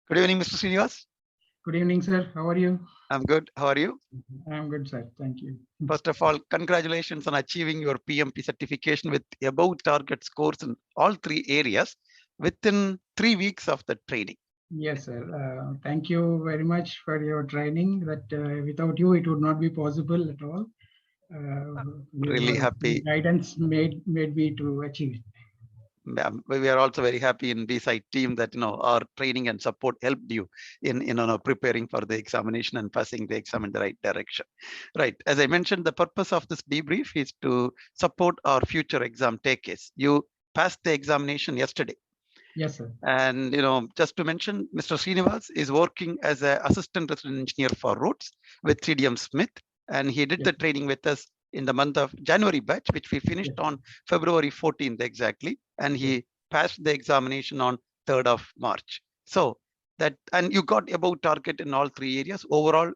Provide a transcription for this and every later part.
Good evening, Mr. Srinivas. Good evening, sir. How are you? I'm good. How are you? I'm good, sir. Thank you. First of all, congratulations on achieving your PMP certification with above target scores in all three areas within 3 weeks of the training. Yes, sir. Thank you very much for your training. That without you, it would not be possible at all. Really Your happy. guidance made me to achieve it. We are also very happy in Bsight team that our training and support helped you in preparing for the examination and passing the exam in the right direction. Right. As I mentioned, the purpose of this debrief is to support our future exam takeaways. You passed the examination yesterday. Yes, sir. And just to mention, Mr. Srinivas is working as an assistant resident engineer for roads with CDM Smith, and he did Yes, the training with us in the month of January batch, which we finished yes, on February 14th exactly, and he yes, passed the examination on 3rd of March. So that, and you got above target in all three areas, overall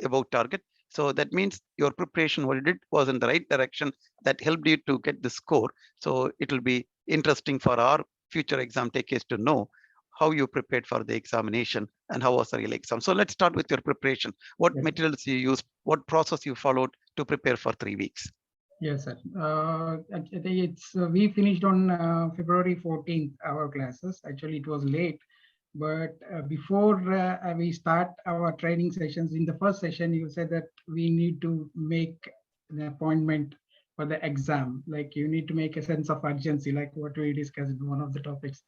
above target. So that means your preparation, what you did was in the right direction, that helped you to get the score. So it will be interesting for our future exam takers to know how you prepared for the examination and how was the real exam. So let's start with your preparation. What yes. materials you used, what process you followed to prepare for 3 weeks? Yes, sir. I think it's we finished on February 14th our classes. Actually, it was late, but before we start our training sessions, in the first session, you said that we need to make an appointment for the exam. Like you need to make a sense of urgency, like what we discussed in one of the topics.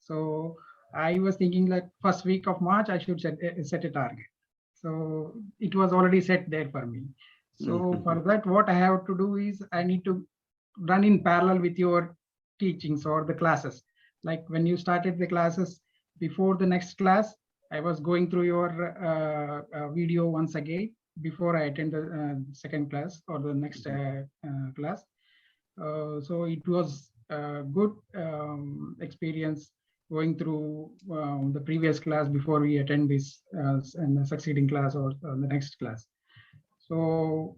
So I was thinking like first week of March, I should set a target. So it was already set there for me. So for that, what I have to do is I need to run in parallel with your teachings or the classes. Like when you started the classes before the next class, I was going through your video once again before I attend the second class or the next class. So it was a good experience going through the previous class before we attend this and the succeeding class or the next class. So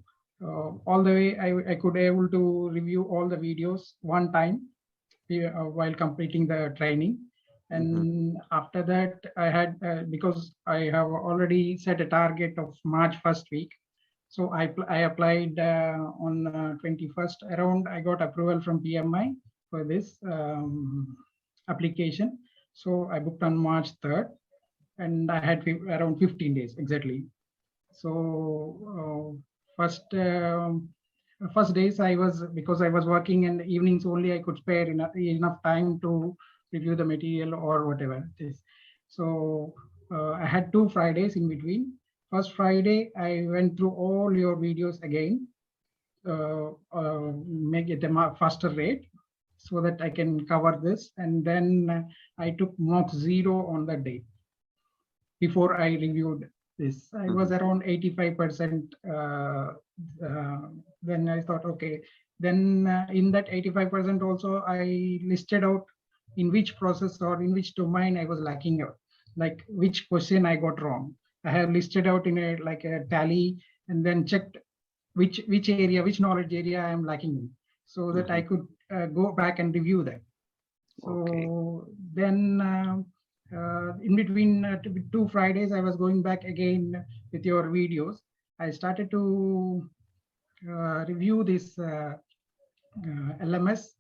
all the way I could able to review all the videos one time while completing the training. And after that, I had, because I have already set a target of March first week. So I applied on 21st around, I got approval from PMI for this application. So I booked on March 3rd and I had around 15 days exactly. So first days I was, because I was working in the evenings only, I could spare enough time to review the material or whatever it is. So I had 2 Fridays in between. First Friday, I went through all your videos again, make it a faster rate so that I can cover this. And then I took mock 0 on that day before I reviewed this. I was around 85%. Then I thought, okay, then in that 85% also, I listed out in which process or in which domain I was lacking out, like which question I got wrong. I have listed out in a like a tally and then checked which area, which knowledge area I am lacking in, so that I could go back and review that. So then in between 2 Fridays, I was going back again with your videos. I started to review this LMS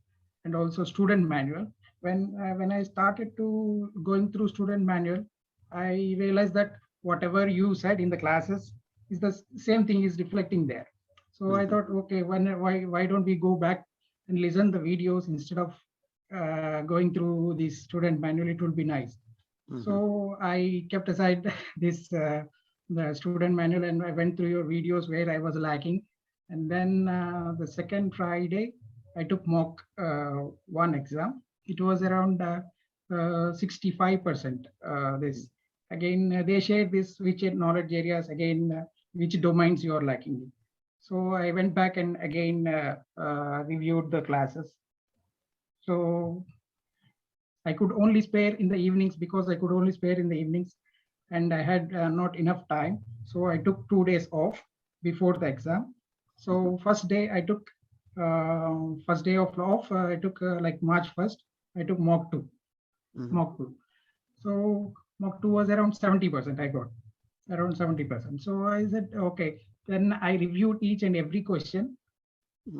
and also student manual. When I started to going through student manual, I realized that whatever you said in the classes is the same thing is reflecting there. So I thought, okay, why don't we go back and listen the videos instead of going through the student manual? It would be nice. So I kept aside this the student manual and I went through your videos where I was lacking. And then the second Friday, I took mock 1 exam. It was around 65%. This again, they shared this which knowledge areas again, which domains you are lacking in. So I went back and again reviewed the classes. So I could only spare in the evenings because I could only spare in the evenings and I had not enough time. So I took 2 days off before the exam. So first day I took, first day of off, I took like March 1st, I took mock 2. Mock 2. So mock 2 was around 70%. I got around 70%. So I said, okay. Then I reviewed each and every question,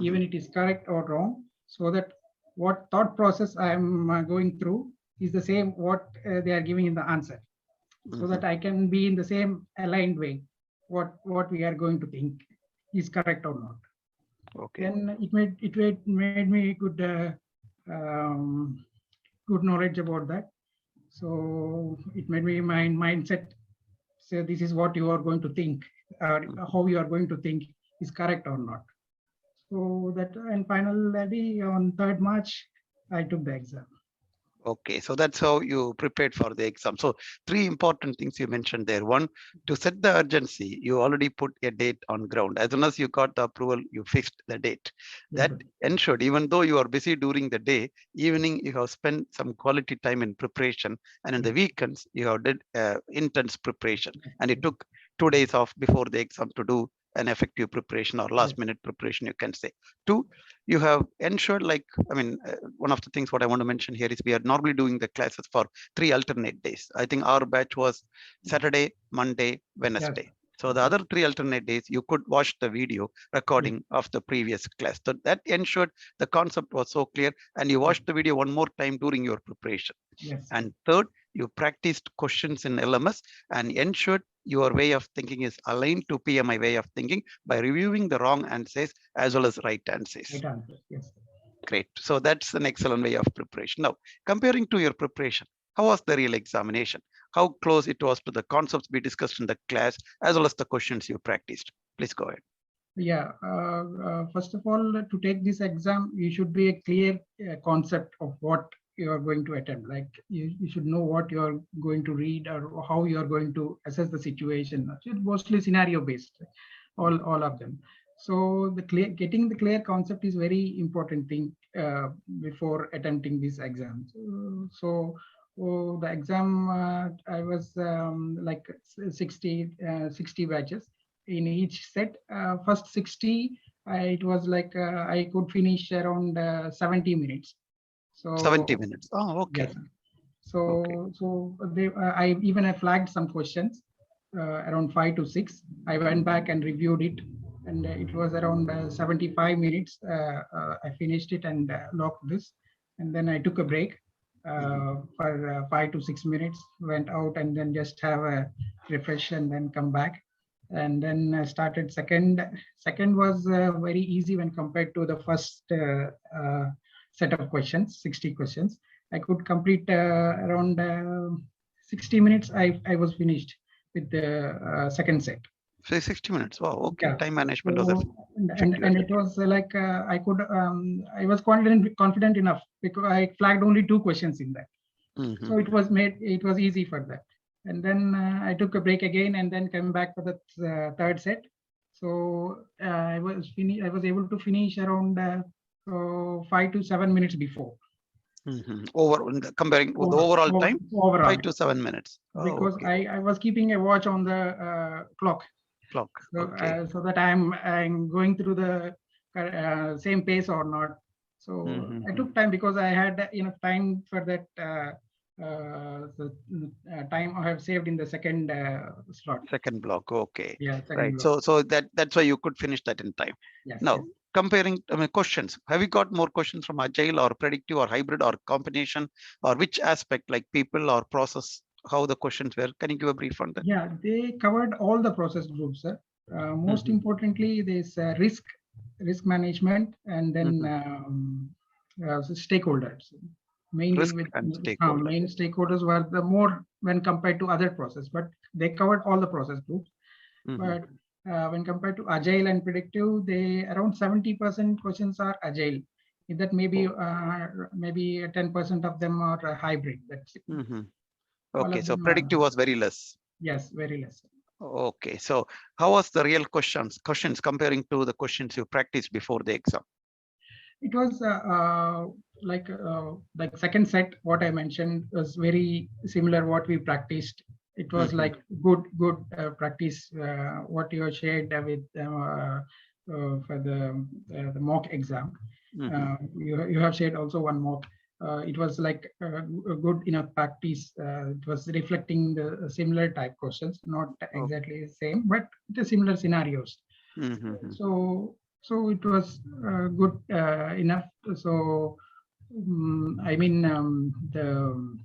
even it is correct or wrong, so that what thought process I am going through is the same what they are giving in the answer, so that I can be in the same aligned way. What we are going to think is correct or not. Okay. Then it made me good good knowledge about that. So it made me my mindset. So this is what you are going to think, or how you are going to think is correct or not. So that, and finally on 3rd March, I took the exam. Okay, so that's how you prepared for the exam. So 3 important things you mentioned there. One, to set the urgency, you already put a date on ground. As soon as you got the approval, you fixed the date. That ensured, even though you are busy during the day, evening you have spent some quality time in preparation, and in the weekends you have did intense preparation, and it took 2 days off before the exam to do an effective preparation or last minute preparation, you can say. 2, you have ensured, like, I mean, one of the things what I want to mention here is we are normally doing the classes for 3 alternate days. I think our batch was Saturday, Monday, Wednesday. So the other 3 alternate days, you could watch the video recording of the previous class. So that ensured the concept was so clear, and you watched the video one more time during your preparation. And third, you practiced questions in LMS and ensured your way of thinking is aligned to PMI way of thinking by reviewing the wrong answers as well as right answers. Right answer, yes. Great. So that's an excellent way of preparation. Now, comparing to your preparation, how was the real examination? How close it was to the concepts we discussed in the class as well as the questions you practiced? Please go ahead. Yeah, first of all, to take this exam, you should be a clear concept of what you are going to attempt. Like you should know what you are going to read or how you are going to assess the situation. It's mostly scenario based, all of them. So getting the clear concept is very important thing before attempting this exam. So the exam, I was like 60 batches. In each set, first 60, it was like I could finish around 70 minutes. So 70 minutes. Oh, okay. Yes. So I flagged some questions around 5 to 6. I went back and reviewed it, and it was around 75 minutes. I finished it and locked this, and then I took a break for 5 to 6 minutes. Went out and then just have a refresh and then come back. And then I started second. Second was very easy when compared to the first set of questions, 60 questions. I could complete around 60 minutes. I was finished with the second set. So 60 minutes. Wow. Okay. Yeah. Time management was and it was like I could I was confident enough because I flagged only 2 questions in that. So it was easy for that. And then I took a break again and then came back for the third set. So I was able to finish around 5 to 7 minutes before. Comparing with the overall time, 5 to 7 minutes. Because I was keeping a watch on the clock. So, so that I'm going through the same pace or not. So I took time because I had enough time for that. The time I have saved in the second slot. Second block. Okay. Yeah. Right. Block. So that's why you could finish that in time. Yes. Now, comparing questions, have you got more questions from agile or predictive or hybrid or combination, or which aspect, like people or process, how the questions were? Can you give a brief on that? Yeah, they covered all the process groups, sir. Most importantly, this risk management, and then stakeholders. Mainly with main stakeholders were the more when compared to other process, but they covered all the process groups. But when compared to agile and predictive, they around 70% questions are agile. That maybe maybe 10% of them are hybrid. That's it. Okay, so predictive was very less. Yes, very less. Okay, so how was the real questions comparing to the questions you practiced before the exam? It was like second set, what I mentioned was very similar what we practiced. It was like good practice what you shared with for the mock exam. You have shared also one mock. it was like a good enough practice. It was reflecting the similar type questions, not exactly the same, but the similar scenarios. So it was good enough. So I mean, the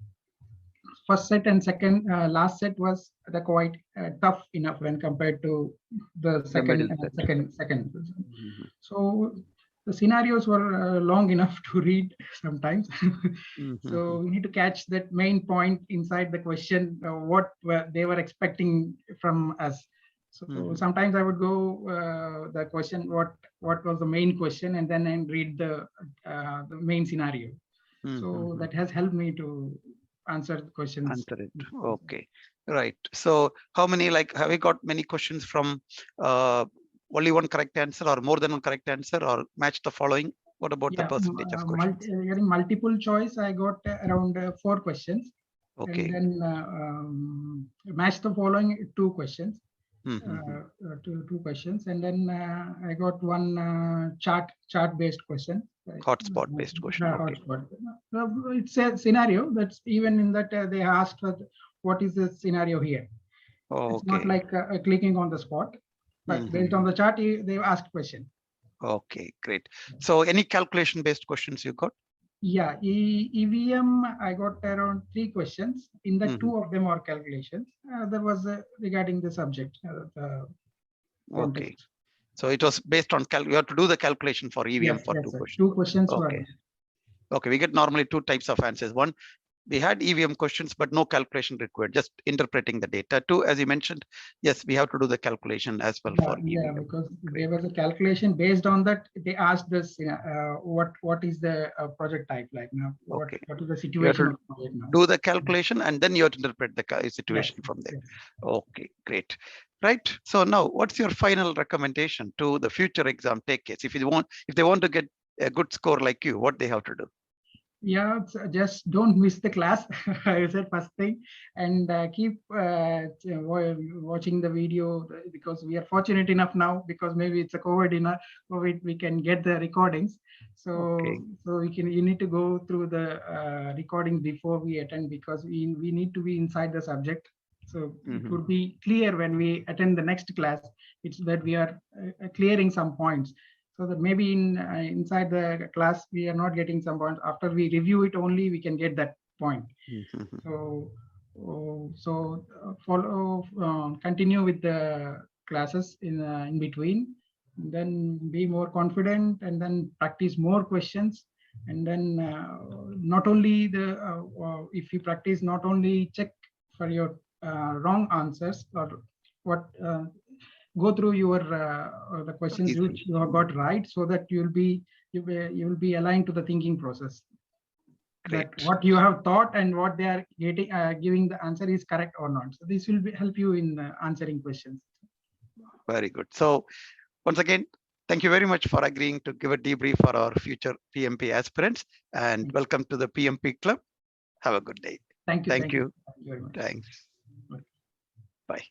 first set and second last set was the quite tough enough when compared to the second second. So the scenarios were long enough to read sometimes. So we need to catch that main point inside the question, what they were expecting from us. So sometimes I would go the question, what was the main question, and then I read the main scenario. So that has helped me to answer the questions. Answer it. Okay, right. So how many, like, have you got many questions from only one correct answer or more than one correct answer, or match the following? What about the percentage of questions? Getting multiple choice, I got around 4 questions. Okay. And then match the following 2 questions. Two questions, and then I got one chart based question. Hotspot based question. Okay. Hotspot. It's a scenario that's even in that they asked for what is the scenario here. It's not like clicking on the spot, but based on the chart, they asked question. Okay, great. So any calculation based questions you got? Yeah, EVM, I got around 3 questions. In the 2 of them are calculations. There was regarding the subject. Okay. So it was based on you have to do the calculation for EVM for 2 questions. 2 questions. Okay. Okay, we get normally 2 types of answers. One, we had EVM questions, but no calculation required, just interpreting the data. 2, as you mentioned, yes, we have to do the calculation as well for EVM. Yeah, because there was a calculation based on that. They asked this, what is the project type like now? What is the situation? Do the calculation and then you have to interpret the situation from there. Yes. Okay, great. Right. So now, what's your final recommendation to the future exam takers? If they want to get a good score like you, what they have to do? Yeah, just don't miss the class. I said first thing, and keep watching the video, because we are fortunate enough now, because maybe it's a COVID we can get the recordings. So you need to go through the recording before we attend, because we need to be inside the subject. So it would be clear when we attend the next class. It's that we are clearing some points. So that maybe inside the class we are not getting some points. After we review it only, we can get that point. So follow, continue with the classes in between. Then be more confident, and then practice more questions. And then not only if you practice, not only check for your wrong answers, or what. Go through your the questions which you have got right, so that you will be aligned to the thinking process. Great. That what you have thought and what they are giving the answer is correct or not. So this will help you in answering questions. Very good. So once again, thank you very much for agreeing to give a debrief for our future PMP aspirants, and welcome to the PMP Club. Have a good day. Thank you. Thank you. Thank you very much. Thanks. Bye.